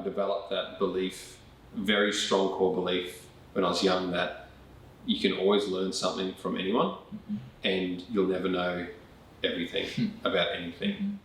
I developed that belief, very strong core belief when I was young, that you can always learn something from anyone, and you'll never know everything about anything.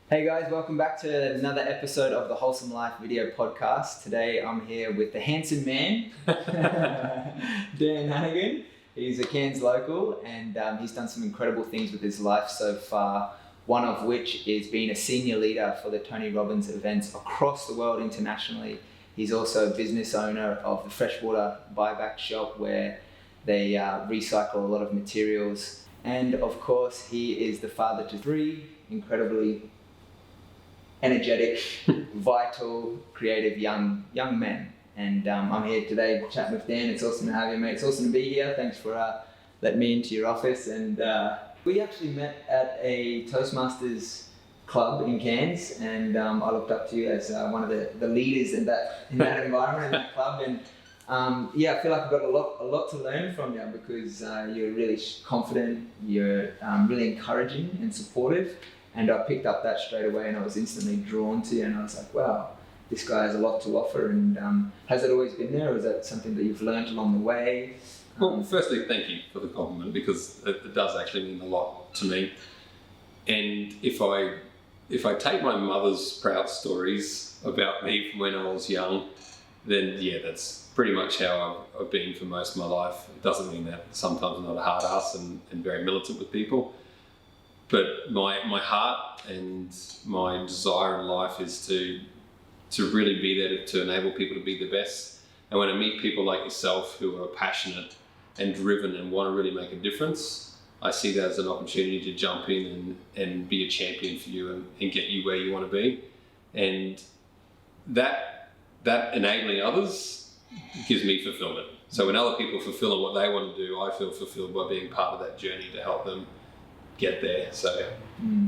Hey guys, welcome back to another episode of the Wholesome Life video podcast. Today I'm here with the handsome man, Dan Hannagan. He's a Cairns local, and he's done some incredible things with his life so far, one of which is being a senior leader for the Tony Robbins events across the world internationally. He's also a business owner of the freshwater buyback shop where they recycle a lot of materials. And of course, he is the father to 3 incredibly energetic, vital, creative young men. And I'm here today chatting with Dan. It's awesome to have you, mate. It's awesome to be here. Thanks for letting me into your office. And we actually met at a Toastmasters club in Cairns, and I looked up to you as one of the leaders in that environment, in that club. And I feel like I've got a lot to learn from you, because you're really confident, you're really encouraging and supportive. And I picked up that straight away, and I was instantly drawn to you, and I was like, wow, this guy has a lot to offer. And has it always been there, or is that something that you've learned along the way? Well, firstly, thank you for the compliment, because it does actually mean a lot to me. And if I take my mother's proud stories about me from when I was young, then yeah, that's pretty much how I've been for most of my life. It doesn't mean that sometimes I'm not a hard ass and very militant with people. But my heart and my desire in life is to really be there to enable people to be the best. And when I meet people like yourself who are passionate and driven and want to really make a difference, I see that as an opportunity to jump in and be a champion for you and get you where you want to be. And that enabling others gives me fulfillment. So when other people fulfill what they want to do, I feel fulfilled by being part of that journey to help them get there. So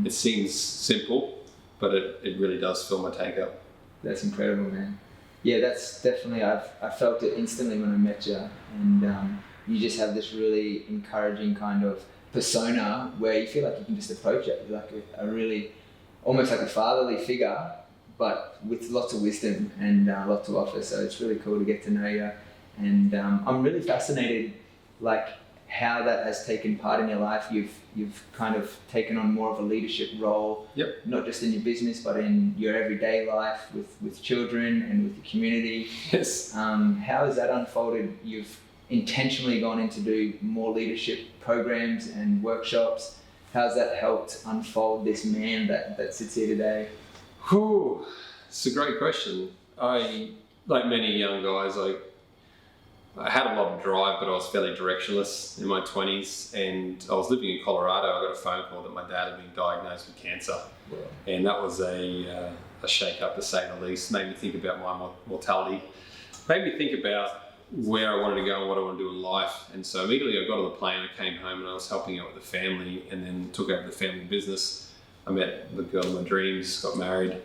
it seems simple, but it really does fill my tank up. That's incredible, man. Yeah, that's definitely, I felt it instantly when I met you. And you just have this really encouraging kind of persona where you feel like you can just approach it like a really, almost like a fatherly figure, but with lots of wisdom and lots to offer. So it's really cool to get to know you. And I'm really fascinated, like, how that has taken part in your life. You've kind of taken on more of a leadership role, not just in your business, but in your everyday life with children and with the community. Yes. How has that unfolded? You've intentionally gone in to do more leadership programs and workshops. How's that helped unfold this man that sits here today? Whew, it's a great question. I, like many young guys, I had a lot of drive, but I was fairly directionless in my 20s, and I was living in Colorado. I got a phone call that my dad had been diagnosed with cancer. Wow. And that was a shake-up, to say the least. Made me think about my mortality. Made me think about where I wanted to go and what I want to do in life. And so immediately I got on the plane, I came home, and I was helping out with the family, and then took over the family business. I met the girl of my dreams, got married.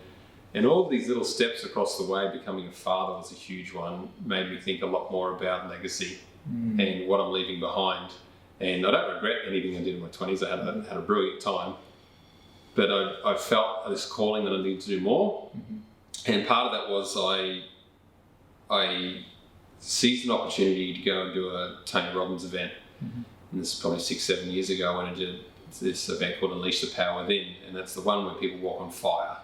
And all of these little steps across the way, becoming a father was a huge one, made me think a lot more about legacy and what I'm leaving behind. And I don't regret anything I did in my 20s. I had a brilliant time. But I felt this calling that I needed to do more. And part of that was I seized an opportunity to go and do a Tony Robbins event. And this is probably 6-7 years ago. I went and did this event called Unleash the Power Within. And that's the one where people walk on fire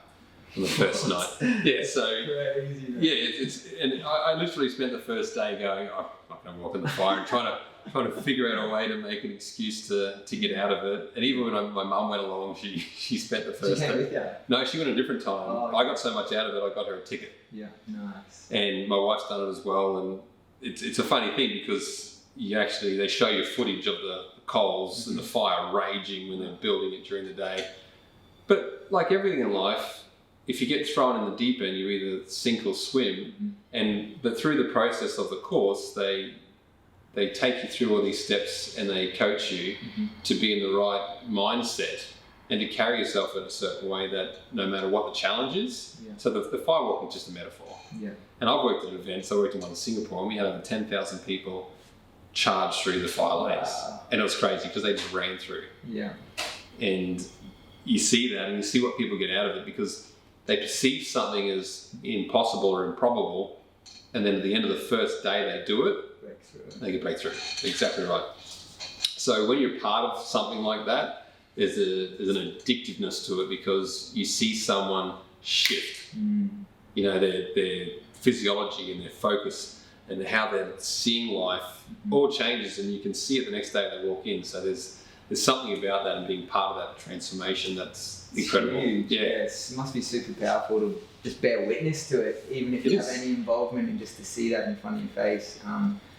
on the first night. Yeah, so crazy, yeah, and I literally spent the first day going, I'm not going to walk in the fire, and trying to figure out a way to make an excuse to get out of it. And even when my mum went along, she spent the first day. No, she went a different time. Oh, okay. I got so much out of it, I got her a ticket. Yeah, nice. And my wife's done it as well, and it's a funny thing because they show you footage of the coals and the fire raging when they're building it during the day. But like everything in life, if you get thrown in the deep end, you either sink or swim. But through the process of the course, they take you through all these steps and they coach you to be in the right mindset and to carry yourself in a certain way that no matter what the challenge is. So the firewalking is just a metaphor. And I've worked at events. I worked in one in Singapore, and we had over 10,000 people charge through the fire lanes. And it was crazy because they just ran through. And you see that, and you see what people get out of it, because they perceive something as impossible or improbable, and then at the end of the first day they do it, they get breakthrough. Exactly right. So when you're part of something like that, there's an addictiveness to it, because you see someone shift. You know, their physiology and their focus and how they're seeing life all changes, and you can see it the next day they walk in. So there's something about that, and being part of that transformation that's incredible. Huge. Yes, it must be super powerful to just bear witness to it, even if you have any involvement, and just to see that in front of your face.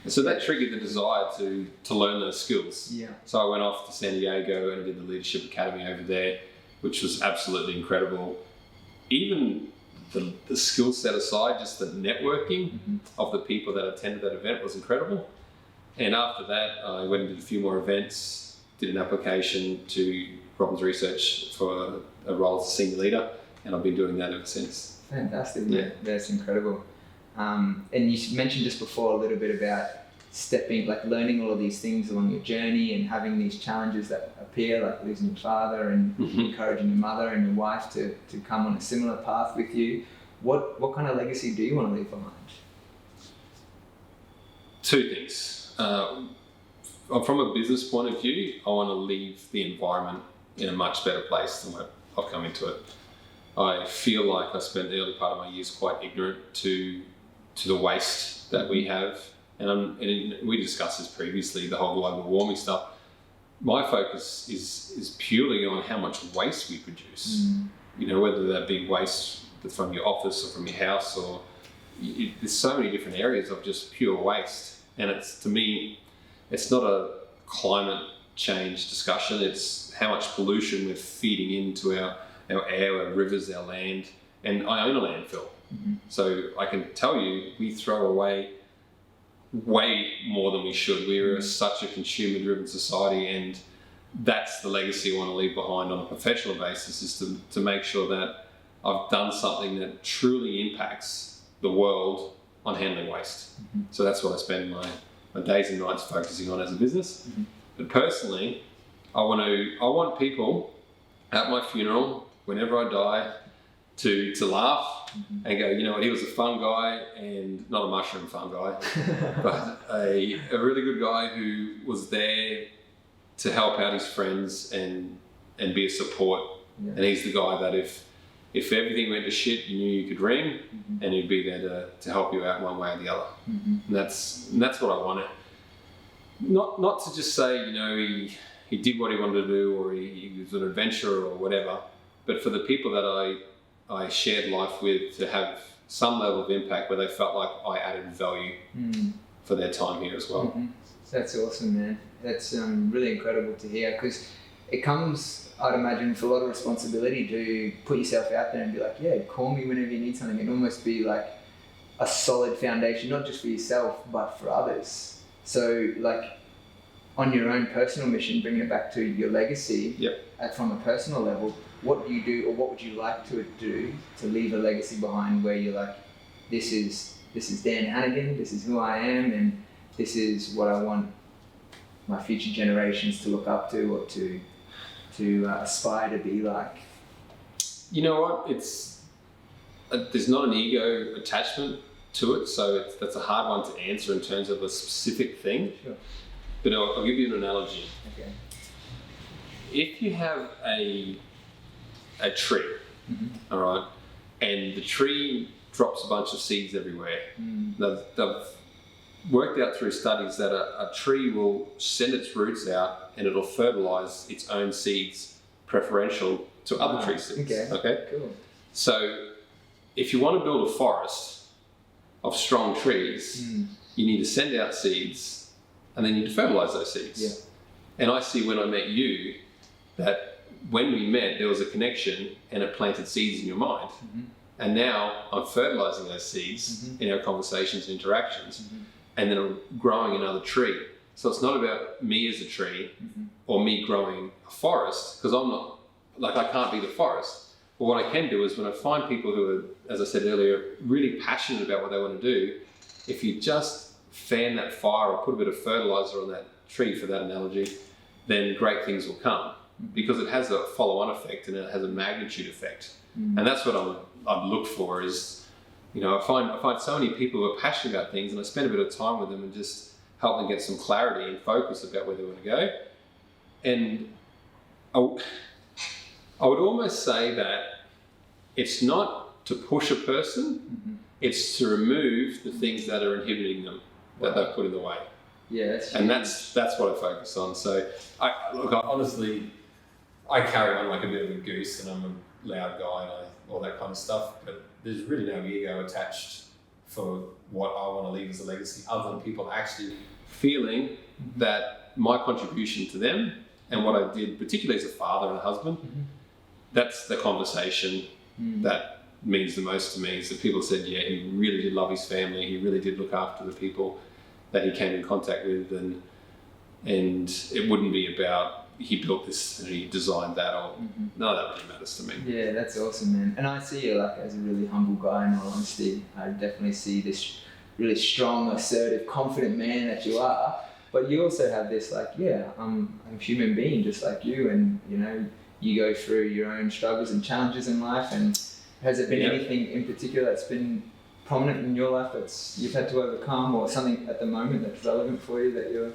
So that triggered the desire to learn those skills. So I went off to San Diego and I did the Leadership Academy over there, which was absolutely incredible. Even the skill set aside, just the networking of the people that attended that event was incredible. And after that, I went and did a few more events, did an application to Robbins Research for a role as a senior leader, and I've been doing that ever since. Fantastic. That's incredible. And you mentioned just before a little bit about learning all of these things along your journey, and having these challenges that appear, like losing your father, and encouraging your mother and your wife to come on a similar path with you. What kind of legacy do you want to leave behind? Two things. From a business point of view, I want to leave the environment in a much better place than what I've come into it. I feel like I spent the early part of my years quite ignorant to the waste that we have. And we discussed this previously, the whole global warming stuff. My focus is purely on how much waste we produce. You know, whether that be waste from your office or from your house, or there's so many different areas of just pure waste. And to me, it's not a climate change discussion. It's how much pollution we're feeding into our air, our rivers, our land. And I own a landfill. So I can tell you, we throw away way more than we should. We're such a consumer-driven society, and that's the legacy I want to leave behind on a professional basis, is to make sure that I've done something that truly impacts the world on handling waste. So that's what I spend my days and nights focusing on as a business. But personally, I want people at my funeral, whenever I die, to laugh and go, you know what, he was a fun guy, and not a mushroom fun guy, but a really good guy who was there to help out his friends and be a support. And he's the guy that if everything went to shit, you knew you could ring, and he'd be there to help you out one way or the other. And that's what I wanted. Not to just say, you know, he did what he wanted to do, or he was an adventurer or whatever, but for the people that I shared life with, to have some level of impact where they felt like I added value for their time here as well. That's awesome, man. That's really incredible to hear, because it comes, I'd imagine, with a lot of responsibility to put yourself out there and be like, yeah, call me whenever you need something, and almost be like a solid foundation, not just for yourself, but for others. So like on your own personal mission, bringing it back to your legacy, from a personal level, what do you do, or what would you like to do to leave a legacy behind where you're like, this is Dan Hannagan, this is who I am, and this is what I want my future generations to look up to, or to aspire to be like? You know what? There's not an ego attachment to it, so that's a hard one to answer in terms of a specific thing. Sure. But I'll give you an analogy. Okay. If you have a tree, all right, and the tree drops a bunch of seeds everywhere, they've worked out through studies that a tree will send its roots out and it'll fertilize its own seeds preferential to other tree seeds. Okay? Cool. So if you want to build a forest of strong trees, you need to send out seeds, and then you need to fertilize those seeds. And I see when I met you that when we met, there was a connection and it planted seeds in your mind. And now I'm fertilizing those seeds in our conversations and interactions, and then I'm growing another tree. So it's not about me as a tree or me growing a forest, because I'm not, like, I can't be the forest. But what I can do is when I find people who are, as I said earlier, really passionate about what they want to do, if you just fan that fire or put a bit of fertilizer on that tree, for that analogy, then great things will come, because it has a follow-on effect and it has a magnitude effect. And that's what I'd look for is, you know, I find so many people who are passionate about things, and I spend a bit of time with them and just help them get some clarity and focus about where they want to go. And I would almost say that it's not to push a person, it's to remove the things that are inhibiting them, that they've put in the way. Yeah, that's what I focus on. So honestly, I carry on like a bit of a goose, and I'm a loud guy and all that kind of stuff, but there's really no ego attached for what I want to leave as a legacy, other than people actually feeling that my contribution to them and what I did, particularly as a father and a husband, that's the conversation that means the most to me, is that people said, yeah, he really did love his family, he really did look after the people that he came in contact with, and it wouldn't be about he built this and he designed that, or none of that really matters to me. Yeah, that's awesome, man. And I see you like as a really humble guy, in all honesty. I definitely see this really strong, assertive, confident man that you are. But you also have this like, yeah, I'm a human being just like you, and you know, you go through your own struggles and challenges in life. And has there been anything in particular that's been prominent in your life that you've had to overcome, or something at the moment that's relevant for you that you're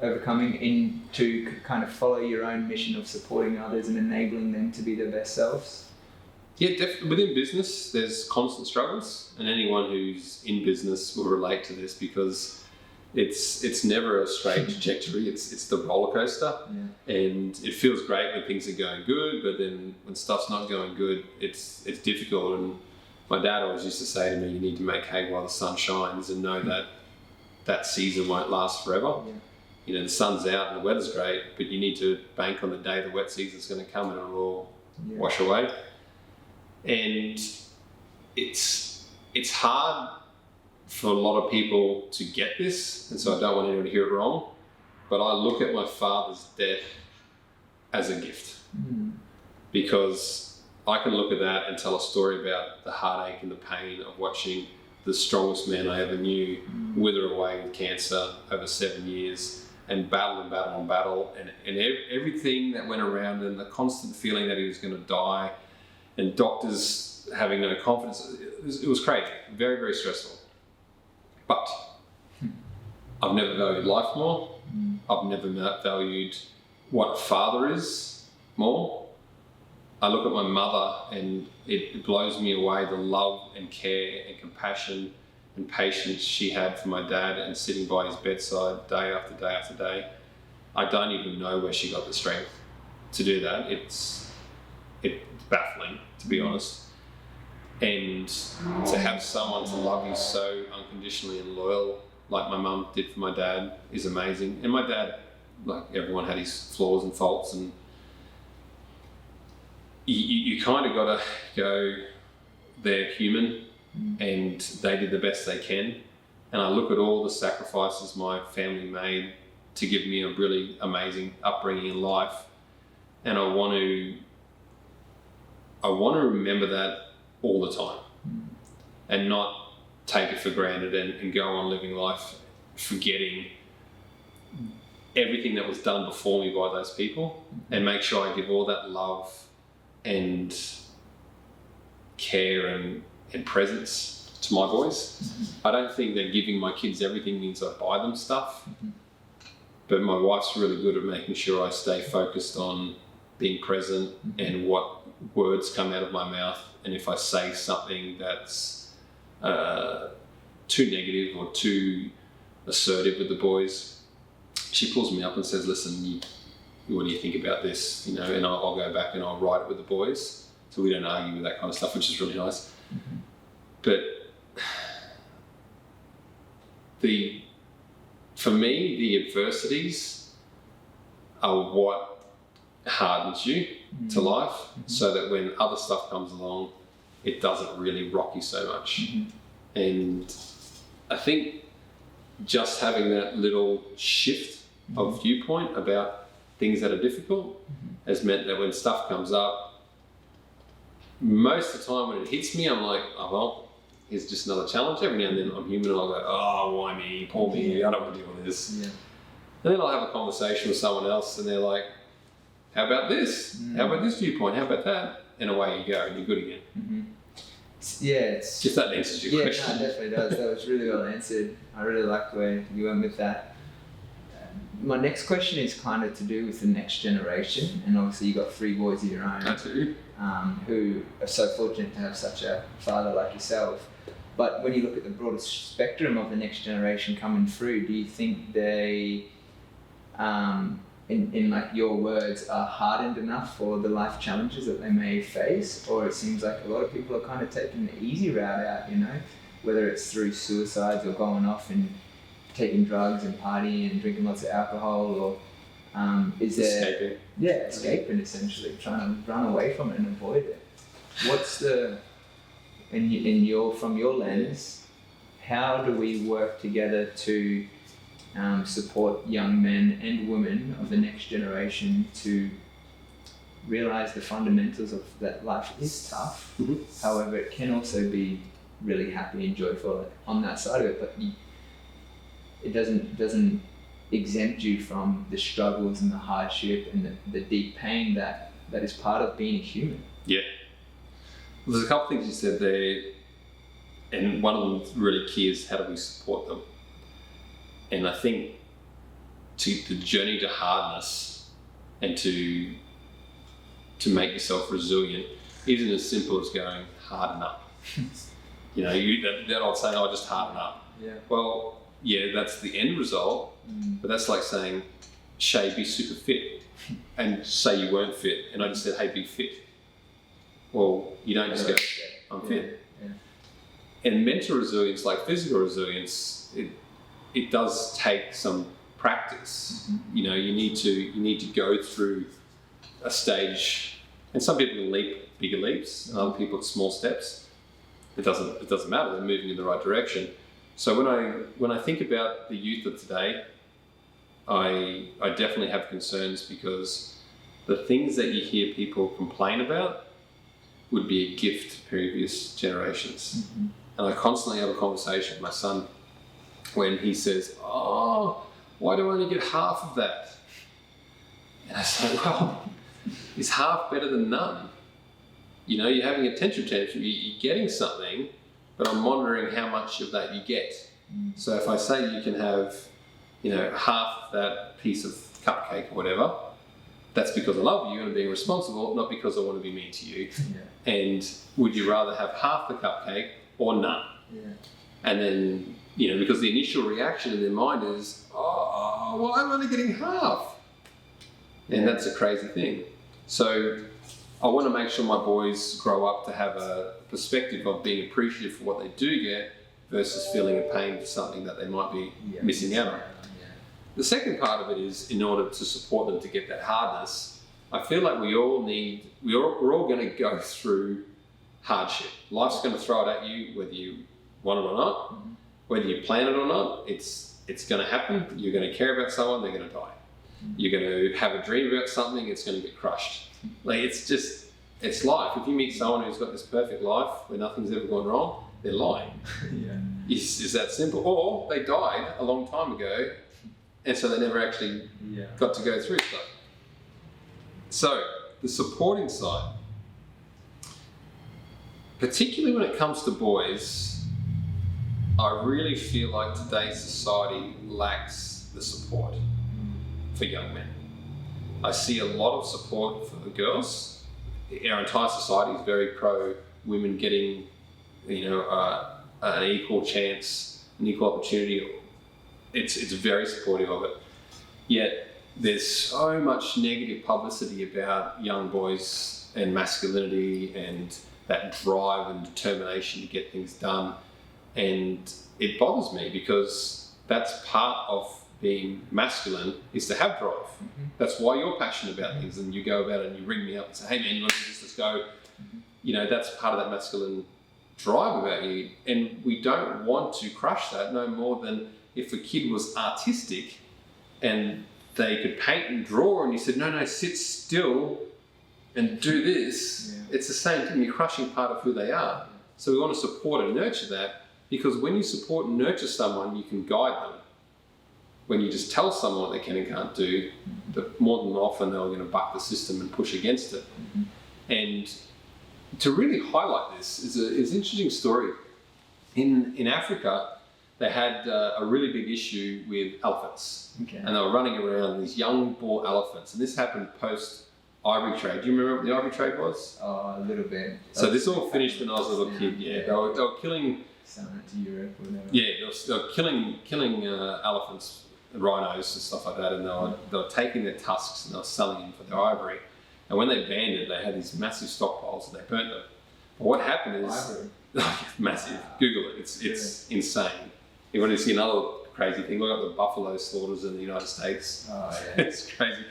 overcoming in to kind of follow your own mission of supporting others and enabling them to be their best selves? Yeah, definitely. Within business, there's constant struggles, and anyone who's in business will relate to this, because it's never a straight trajectory. It's the roller coaster, and it feels great when things are going good, but then when stuff's not going good, it's difficult. And my dad always used to say to me, "You need to make hay while the sun shines, and know that season won't last forever." You know, the sun's out and the weather's great, but you need to bank on the day the wet season's going to come and it'll all wash away. And it's hard for a lot of people to get this, and so I don't want anyone to hear it wrong, but I look at my father's death as a gift, because I can look at that and tell a story about the heartache and the pain of watching the strongest man I ever knew wither away with cancer over 7 years, and battle and battle and battle, and everything that went around, and the constant feeling that he was going to die, and doctors having no confidence. It was crazy, very, very stressful. But I've never valued life more. I've never valued what a father is more. I look at my mother and it blows me away, the love and care and compassion and patience she had for my dad, and sitting by his bedside day after day after day. I don't even know where she got the strength to do that. It's baffling, to be honest. And to have someone to love you so unconditionally and loyal, like my mum did for my dad, is amazing. And my dad, like everyone, had his flaws and faults, and you kind of got to go, they're human, and they did the best they can. And I look at all the sacrifices my family made to give me a really amazing upbringing in life, and I want to remember that all the time, and not take it for granted, and go on living life forgetting everything that was done before me by those people, and make sure I give all that love and care and presence to my boys. I don't think that giving my kids everything means I buy them stuff, but my wife's really good at making sure I stay focused on being present and what words come out of my mouth. And if I say something that's too negative or too assertive with the boys, she pulls me up and says, "Listen, what do you think about this?" You know, and I'll go back and I'll write it with the boys, so we don't argue with that kind of stuff, which is really nice. But for me, the adversities are what hardens you to life, so that when other stuff comes along, it doesn't really rock you so much. And I think just having that little shift of viewpoint about things that are difficult has meant that when stuff comes up, most of the time when it hits me, I'm like, oh well, here's just another challenge. Every now and then I'm human and I'll go, oh, why me? Poor me, I don't want to deal with this. Yeah. And then I'll have a conversation with someone else and they're like, how about this? How about this viewpoint? How about that? And away you go and you're good again. Yeah, it's just that answers your question. Yeah, no, it definitely does. That was really well answered. I really like the way you went with that. My next question is kind of to do with the next generation, and obviously you've got 3 boys of your own. I do. Who are so fortunate to have such a father like yourself. But when you look at the broader spectrum of the next generation coming through, do you think they, in like your words, are hardened enough for the life challenges that they may face? Or it seems like a lot of people are kind of taking the easy route out, you know, whether it's through suicides or going off and taking drugs and partying and drinking lots of alcohol, or is there escaping essentially, trying to run away from it and avoid it. What's the from your lens, how do we work together to support young men and women of the next generation to realize the fundamentals of that life is tough, however it can also be really happy and joyful on that side of it, but it doesn't exempt you from the struggles and the hardship and the deep pain that is part of being a human. Yeah. Well, there's a couple things you said there, and one of them really key is how do we support them? And I think the journey to hardness and to make yourself resilient isn't as simple as going harden up. You know, that old saying, "Oh, just harden up." Yeah. Well, yeah, that's the end result, but that's like saying, Shay, be super fit, and say you weren't fit, and I just said, hey, be fit. Well, you don't just go, I'm fit. Yeah. And mental resilience, like physical resilience, it does take some practice. You know, you need to go through a stage, and some people can leap bigger leaps, and other people at small steps. It doesn't matter. They're moving in the right direction. So when I think about the youth of today, I definitely have concerns, because the things that you hear people complain about would be a gift to previous generations. And I constantly have a conversation with my son when he says, oh, why do I only get half of that? And I say, well, is half better than none? You know, you're having attention tantrum, you're getting something, but I'm monitoring how much of that you get. So if I say you can have, you know, half of that piece of cupcake or whatever, that's because I love you and I'm being responsible, not because I want to be mean to you. Yeah. And would you rather have half the cupcake or none? Yeah. And then, you know, because the initial reaction in their mind is, oh, well, I'm only getting half. And that's a crazy thing. So I want to make sure my boys grow up to have a perspective of being appreciative for what they do get versus feeling a pain for something that they might be missing out on. The second part of it is, in order to support them to get that hardness, I feel like we're all going to go through hardship. Life's going to throw it at you, whether you want it or not, whether you plan it or not. It's going to happen. You're going to care about someone, they're going to die. You're going to have a dream about something, it's going to get crushed. Like, it's life. If you meet someone who's got this perfect life where nothing's ever gone wrong, they're lying. It's that simple. Or they died a long time ago, and so they never actually got to go through stuff. So, the supporting side, particularly when it comes to boys, I really feel like today's society lacks the support for young men. I see a lot of support for the girls. Our entire society is very pro women getting, you know, an equal chance, an equal opportunity. It's very supportive of it. Yet there's so much negative publicity about young boys and masculinity and that drive and determination to get things done. And it bothers me, because that's part of being masculine is to have drive. That's why you're passionate about things, and you go about it and you ring me up and say, hey man, let's go. That's part of that masculine drive about you. And we don't want to crush that no more than if a kid was artistic and they could paint and draw and you said, no, sit still and do this. It's the same thing. You're crushing part of who they are. So we want to support and nurture that, because when you support and nurture someone, you can guide them. When you just tell someone what they can and can't do, more than often they're going to buck the system and push against it. And to really highlight this is an interesting story. In Africa, they had a really big issue with elephants. And they were running around, these young bull elephants. And this happened post-ivory trade. Do you remember what the ivory trade was? Oh, a little bit. So this all finished when I was a little kid. They were killing... Selling it to Europe or whatever. They were killing elephants and rhinos and stuff like that, and they were taking their tusks and they were selling them for their ivory. And when they banned it, they had these massive stockpiles and they burnt them. But what happened is... Ivory? Massive. Google it. It's insane. You want to see another crazy thing, look up the buffalo slaughters in the United States. Oh, yeah. It's crazy.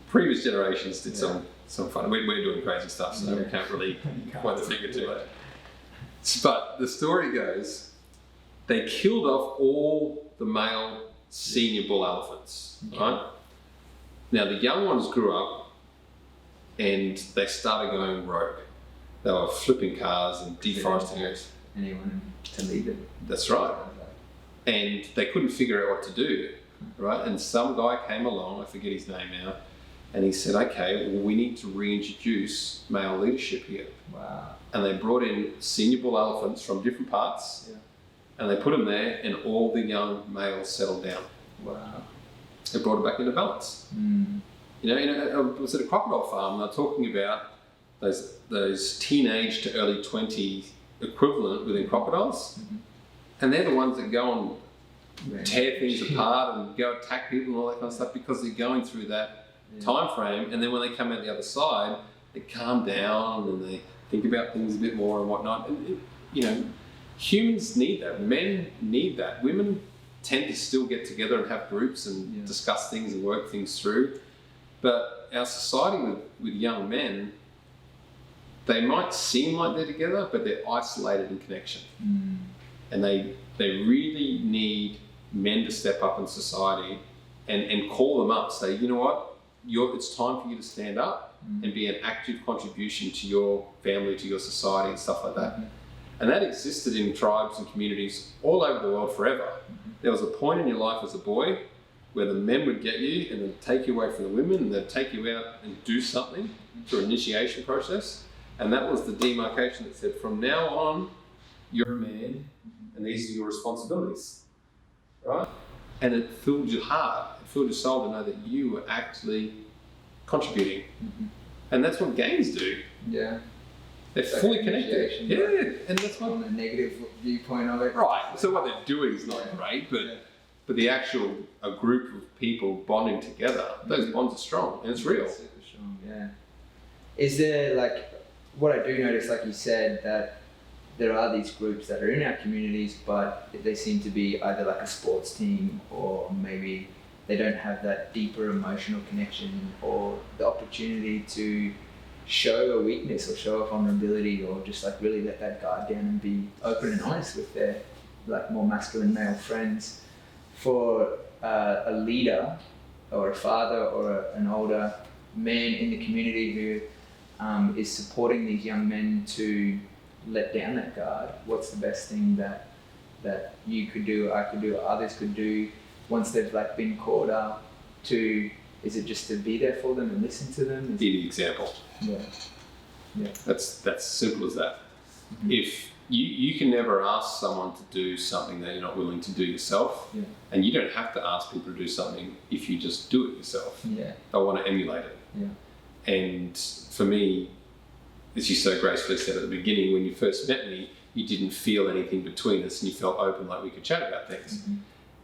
Previous generations did some fun. We're doing crazy stuff, so we can't really point the finger too much. But the story goes, they killed off all the male senior bull elephants, right? Now the young ones grew up and they started going rogue. They were flipping cars and deforesting areas. Anyone to lead them. That's right. And they couldn't figure out what to do, right? And some guy came along, I forget his name now, and he said, okay, well, we need to reintroduce male leadership here. Wow. And they brought in senior bull elephants from different parts, and they put them there, and all the young males settled down. Wow. They brought it back into balance. I was at a crocodile farm, and they're talking about those teenage to early 20 equivalent within crocodiles, and they're the ones that go and tear things apart and go attack people and all that kind of stuff, because they're going through that time frame, and then when they come out the other side, they calm down and they think about things a bit more and whatnot. And humans need that. Men need that. Women tend to still get together and have groups and discuss things and work things through. But our society with young men, they might seem like they're together, but they're isolated in connection. And they really need men to step up in society and call them up, say, you know what, it's time for you to stand up and be an active contribution to your family, to your society and stuff like that. And that existed in tribes and communities all over the world forever. There was a point in your life as a boy where the men would get you and they'd take you away from the women and they'd take you out and do something through an initiation process. And that was the demarcation that said, from now on, you're a man and these are your responsibilities, right? And it filled your heart, it filled your soul to know that you were actually contributing. And that's what gangs do. Yeah. They're fully connected. Yeah, and that's what... On the negative viewpoint of it. Right, so what they're doing is not great, but the actual, a group of people bonding together, those bonds are strong and it's real. Super strong, yeah. Is there, what I do notice, like you said, that there are these groups that are in our communities, but they seem to be either like a sports team or maybe they don't have that deeper emotional connection or the opportunity to show a weakness or show a vulnerability or just really let that guard down and be open and honest with their more masculine male friends. For a leader or a father or an older man in the community who is supporting these young men to let down that guard, what's the best thing that you could do, I could do, or others could do once they've been caught up to? Is it just to be there for them and listen to them? Be the example. Yeah. That's simple as that. If you can never ask someone to do something that you're not willing to do yourself, and you don't have to ask people to do something if you just do it yourself. They'll want to emulate it. And for me, as you so gracefully said at the beginning, when you first met me, you didn't feel anything between us and you felt open, like we could chat about things.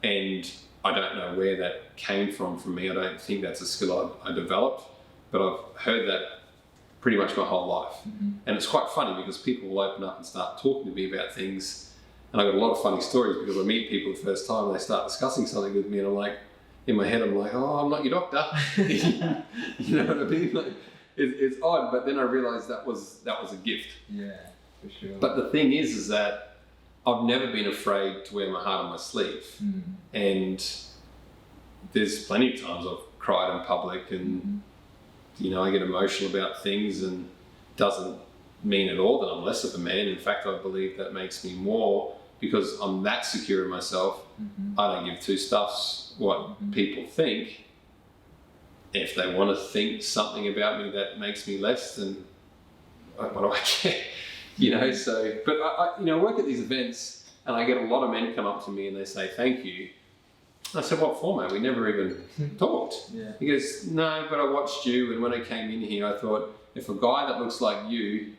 And I don't know where that came from me. I don't think that's a skill I developed, but I've heard that pretty much my whole life. And it's quite funny because people will open up and start talking to me about things And I got a lot of funny stories because I meet people the first time and they start discussing something with me, and I'm like, in my head, I'm like, oh, I'm not your doctor. You know what I mean? Like, it's odd, but then I realized that was a gift. Yeah, for sure. But the thing is that I've never been afraid to wear my heart on my sleeve. And there's plenty of times I've cried in public, and you know, I get emotional about things, and it doesn't mean at all that I'm less of a man. In fact, I believe that makes me more, because I'm that secure in myself. I don't give two stuffs what people think. If they want to think something about me that makes me less, then what do I care? You know, so, but I you know, work at these events and I get a lot of men come up to me and they say, thank you. I said, what for, mate? We never even talked. Yeah. He goes, no, but I watched you, and when I came in here, I thought, if a guy that looks like you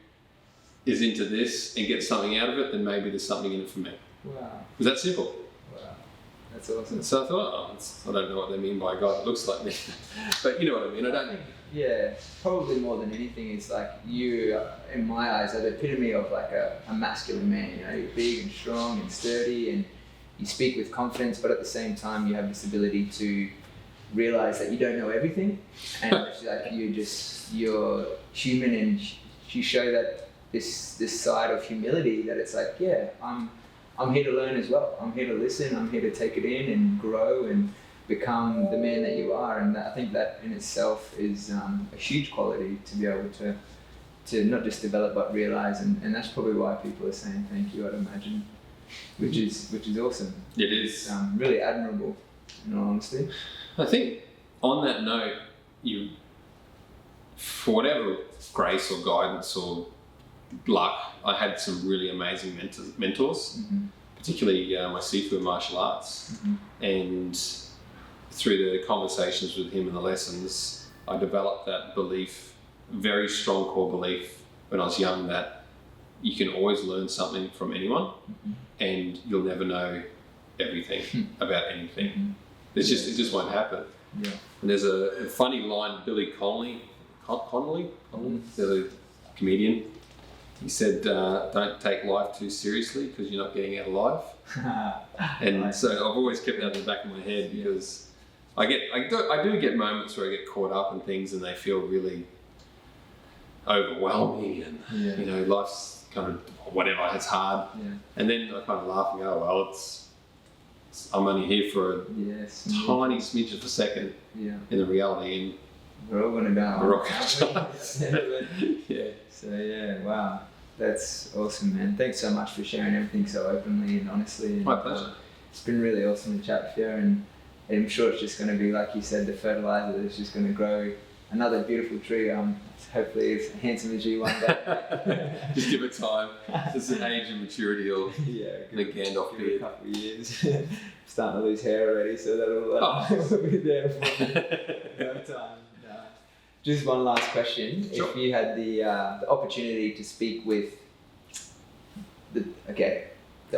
is into this and gets something out of it, then maybe there's something in it for me. Wow. It was that simple. Wow. That's awesome. So I thought, I don't know what they mean by a guy that looks like me. But you know what I mean. I don't. Yeah, probably more than anything, it's like you, in my eyes, are the epitome of like a masculine man. You know, you're big and strong and sturdy, and you speak with confidence, but at the same time, you have this ability to realize that you don't know everything, and it's like you're human, and you show that this side of humility, that it's like, yeah, I'm here to learn as well. I'm here to listen. I'm here to take it in and grow and become the man that you are. And I think that in itself is a huge quality to be able to not just develop but realize. And that's probably why people are saying thank you, I'd imagine, which is awesome. It is really admirable, in all honesty. I think on that note, you, for whatever grace or guidance or luck, I had some really amazing mentors, particularly my seafood martial arts. And through the conversations with him and the lessons, I developed that belief, very strong core belief when I was young, that you can always learn something from anyone, and you'll never know everything about anything. It just won't happen. Yeah. And there's a funny line, Billy Connolly, the comedian. He said, don't take life too seriously because you're not getting out alive. And so I've always kept that in the back of my head, because I do get moments where I get caught up in things and they feel really overwhelming, and you know, life's kind of whatever, it's hard. And then I kind of laugh and go, oh, well, I'm only here for a tiny smidge of a second in the reality, and we're all going to die. We're all going to die. Yeah. So yeah, wow, that's awesome, man. Thanks so much for sharing everything so openly and honestly. My pleasure. It's been really awesome to chat with you, and I'm sure it's just going to be, like you said, the fertilizer that's just going to grow another beautiful tree. Hopefully as handsome as you one day. Just give it time. It's an age and maturity, or in a Gandalf beard. A couple of years. Starting to lose hair already, so that'll be there for no time. No. Just one last question. Sure. If you had the opportunity to speak with the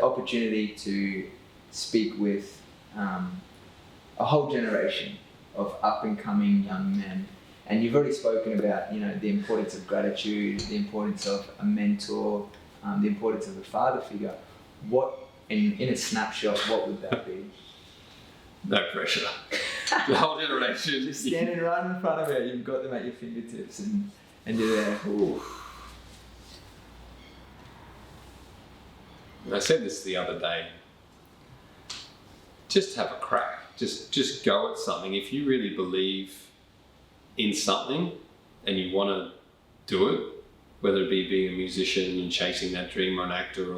opportunity to speak with a whole generation of up and coming young men. And you've already spoken about, you know, the importance of gratitude, the importance of a mentor, the importance of a father figure. What, in a snapshot, what would that be? No pressure. The whole generation. Just standing right in front of you, you've got them at your fingertips, and you're there. Ooh. I said this the other day. Just have a crack. Just go at something. If you really believe in something and you want to do it, whether it be being a musician and chasing that dream, or an actor,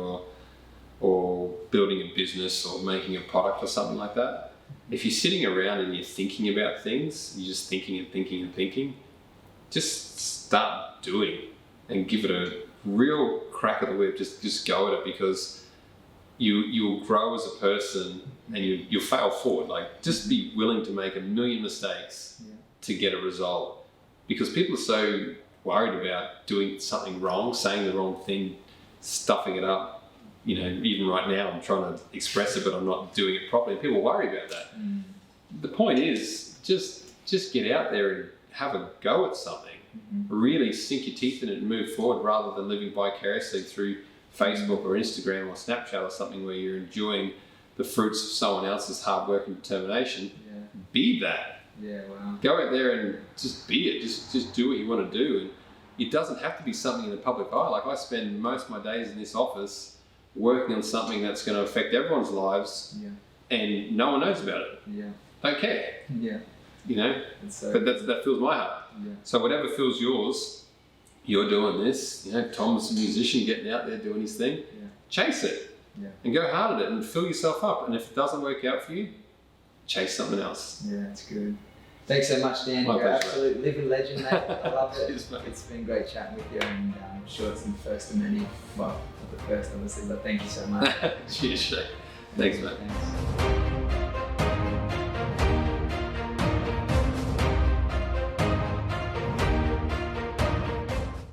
or building a business or making a product or something like that, if you're sitting around and you're thinking about things, you're just thinking and thinking and thinking, just start doing and give it a real crack of the whip. Just go at it, because you'll grow as a person, and you'll fail forward. Like, just be willing to make a million mistakes to get a result, because people are so worried about doing something wrong, saying the wrong thing, stuffing it up. You know, even right now I'm trying to express it, but I'm not doing it properly. People worry about that. The point is, just get out there and have a go at something. Really sink your teeth in it and move forward, rather than living vicariously through Facebook or Instagram or Snapchat or something where you're enjoying the fruits of someone else's hard work and determination. Yeah. Be that. Yeah, wow. Go out there and just be it. Just do what you want to do. And it doesn't have to be something in the public eye. Like I spend most of my days in this office working on something that's going to affect everyone's lives, and no one knows about it. Yeah. Don't care. Yeah. You know? But that fills my heart. Yeah. So whatever fills yours, you're doing this. You know, Tom's a musician getting out there doing his thing. Yeah. Chase it. Yeah. And go hard at it and fill yourself up. And if it doesn't work out for you, chase something else. Yeah, that's good. Thanks so much, Dan. You're an absolute living legend, mate. I love it. It's been great chatting with you, and I'm sure it's the first of many. Well, not the first, obviously, but thank you so much. Cheers, Shay. Thanks, mate. Thanks.